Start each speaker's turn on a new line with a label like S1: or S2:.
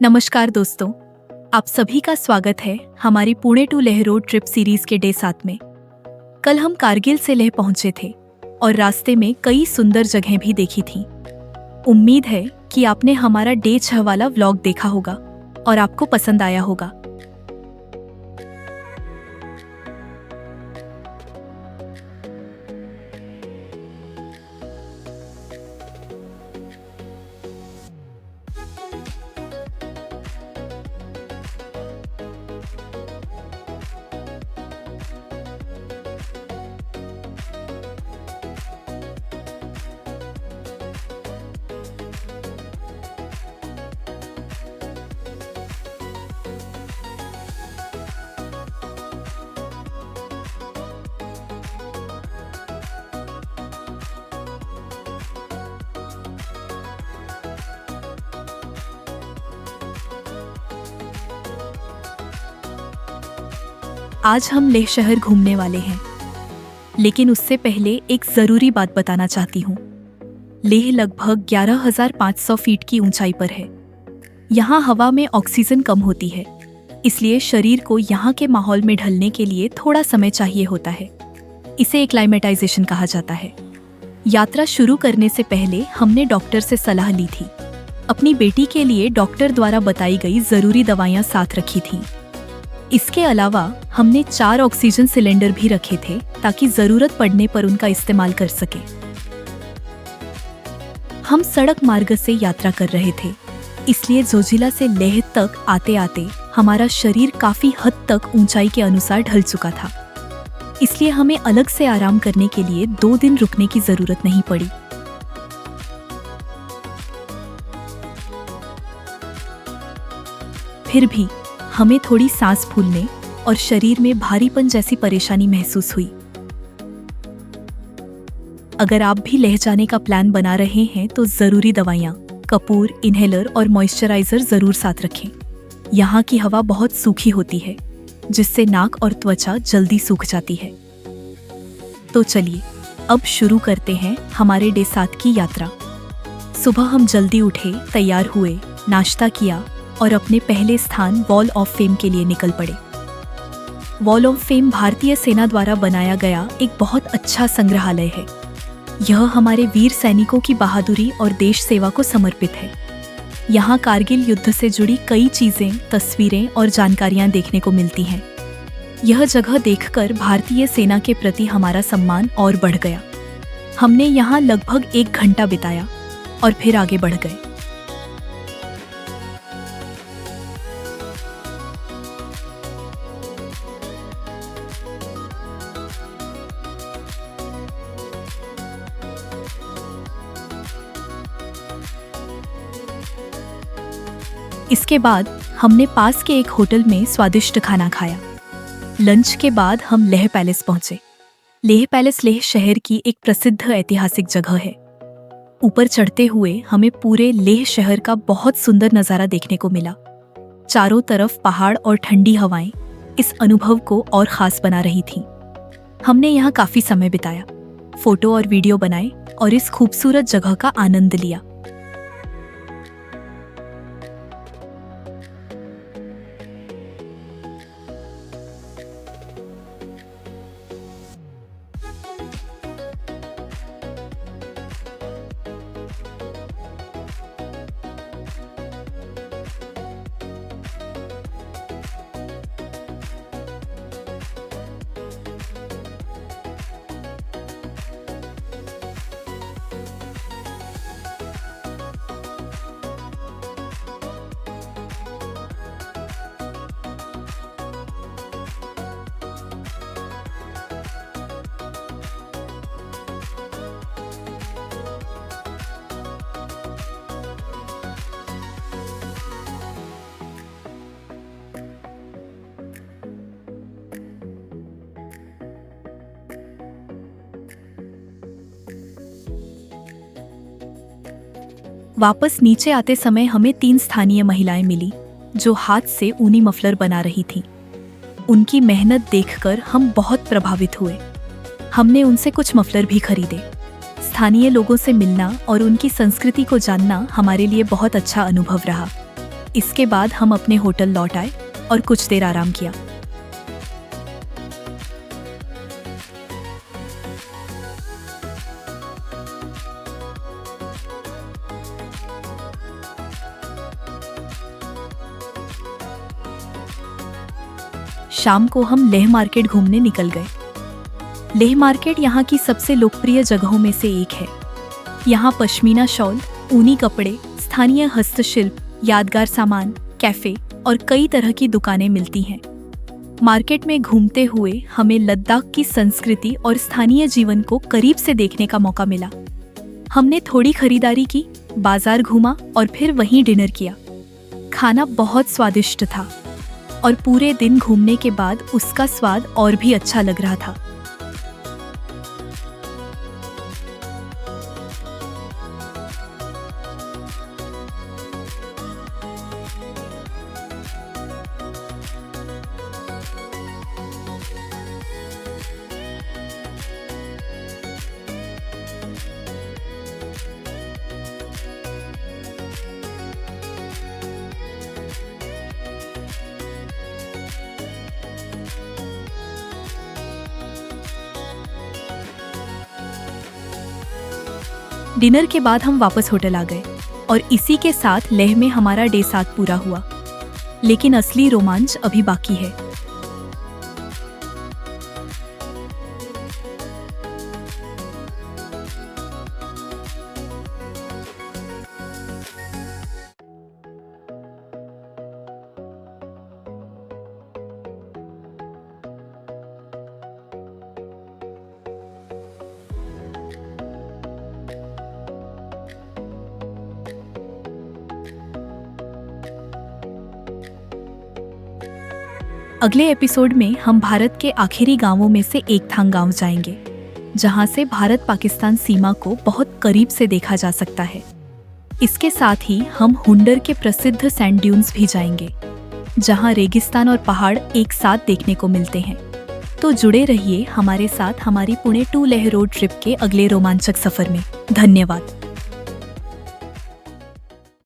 S1: नमस्कार दोस्तों, आप सभी का स्वागत है हमारी Pune to Leh road trip series के डे 7 में। कल हम कारगिल से लेह पहुंचे थे और रास्ते में कई सुंदर जगहें भी देखी थीं। उम्मीद है कि आपने हमारा डे 6 वाला व्लॉग देखा होगा और आपको पसंद आया होगा। आज हम लेह शहर घूमने वाले हैं, लेकिन उससे पहले एक ज़रूरी बात बताना चाहती हूँ। लेह लगभग 11,500 फीट की ऊंचाई पर है। यहाँ हवा में ऑक्सीजन कम होती है, इसलिए शरीर को यहाँ के माहौल में ढलने के लिए थोड़ा समय चाहिए होता है। इसे एक्लाइमेटाइजेशन कहा जाता है। यात्रा शुरू करने से पहले हमने डॉक्टर से सलाह ली थी। अपनी बेटी के लिए डॉक्टर द्वारा बताई गई ज़रूरी दवाइयाँ साथ रखी थीं। इसके अलावा हमने 4 ऑक्सीजन सिलेंडर भी रखे थे ताकि जरूरत पड़ने पर उनका इस्तेमाल कर सके। हम सड़क मार्ग से यात्रा कर रहे थे, इसलिए जोजिला से लेह तक आते आते हमारा शरीर काफी हद तक ऊंचाई के अनुसार ढल चुका था। इसलिए हमें अलग से आराम करने के लिए 2 दिन रुकने की जरूरत नहीं पड़ी। फिर भी हमें थोड़ी सांस फूलने और शरीर में भारीपन जैसी परेशानी महसूस हुई। अगर आप भी लेह जाने का प्लान बना रहे हैं तो जरूरी दवाइयाँ, कपूर, इनहेलर और मॉइस्चराइजर जरूर साथ रखें। यहाँ की हवा बहुत सूखी होती है, जिससे नाक और त्वचा जल्दी सूख जाती है। तो चलिए अब शुरू करते हैं हमारे डे 7 की यात्रा। सुबह हम जल्दी उठे, तैयार हुए, नाश्ता किया और अपने पहले स्थान वॉल ऑफ फेम के लिए निकल पड़े। वॉल ऑफ फेम भारतीय सेना द्वारा बनाया गया एक बहुत अच्छा संग्रहालय है। यह हमारे वीर सैनिकों की बहादुरी और देश सेवा को समर्पित है। यहाँ कारगिल युद्ध से जुड़ी कई चीजें, तस्वीरें और जानकारियाँ देखने को मिलती हैं। यह जगह देखकर भारतीय सेना के प्रति हमारा सम्मान और बढ़ गया। हमने यहाँ लगभग 1 घंटा बिताया और फिर आगे बढ़ गए। इसके बाद हमने पास के एक होटल में स्वादिष्ट खाना खाया। लंच के बाद हम लेह पैलेस पहुंचे। लेह पैलेस लेह शहर की एक प्रसिद्ध ऐतिहासिक जगह है। ऊपर चढ़ते हुए हमें पूरे लेह शहर का बहुत सुंदर नज़ारा देखने को मिला। चारों तरफ पहाड़ और ठंडी हवाएं इस अनुभव को और ख़ास बना रही थीं। हमने यहाँ काफ़ी समय बिताया, फोटो और वीडियो बनाए और इस खूबसूरत जगह का आनंद लिया। वापस नीचे आते समय हमें 3 स्थानीय महिलाएं मिली जो हाथ से ऊनी मफलर बना रही थीं। उनकी मेहनत देखकर हम बहुत प्रभावित हुए। हमने उनसे कुछ मफलर भी खरीदे। स्थानीय लोगों से मिलना और उनकी संस्कृति को जानना हमारे लिए बहुत अच्छा अनुभव रहा। इसके बाद हम अपने होटल लौट आए और कुछ देर आराम किया। शाम को हम लेह मार्केट घूमने निकल गए। लेह मार्केट यहाँ की सबसे लोकप्रिय जगहों में से एक है। यहाँ पश्मीना शॉल, ऊनी कपड़े, स्थानीय हस्तशिल्प, यादगार सामान, कैफे और कई तरह की दुकानें मिलती हैं। मार्केट में घूमते हुए हमें लद्दाख की संस्कृति और स्थानीय जीवन को करीब से देखने का मौका मिला। हमने थोड़ी खरीदारी की, बाजार घूमा और फिर वहीं डिनर किया। खाना बहुत स्वादिष्ट था और पूरे दिन घूमने के बाद उसका स्वाद और भी अच्छा लग रहा था। डिनर के बाद हम वापस होटल आ गए और इसी के साथ लेह में हमारा डे 7 पूरा हुआ। लेकिन असली रोमांच अभी बाकी है। अगले एपिसोड में हम भारत के आखिरी गांवों में से एक थांग गांव जाएंगे, जहां से भारत पाकिस्तान सीमा को बहुत करीब से देखा जा सकता है। इसके साथ ही हम हुंडर के प्रसिद्ध सैंड ड्यून्स भी जाएंगे, जहां रेगिस्तान और पहाड़ एक साथ देखने को मिलते हैं। तो जुड़े रहिए हमारे साथ हमारी Pune to Leh road trip के अगले रोमांचक सफर में। धन्यवाद।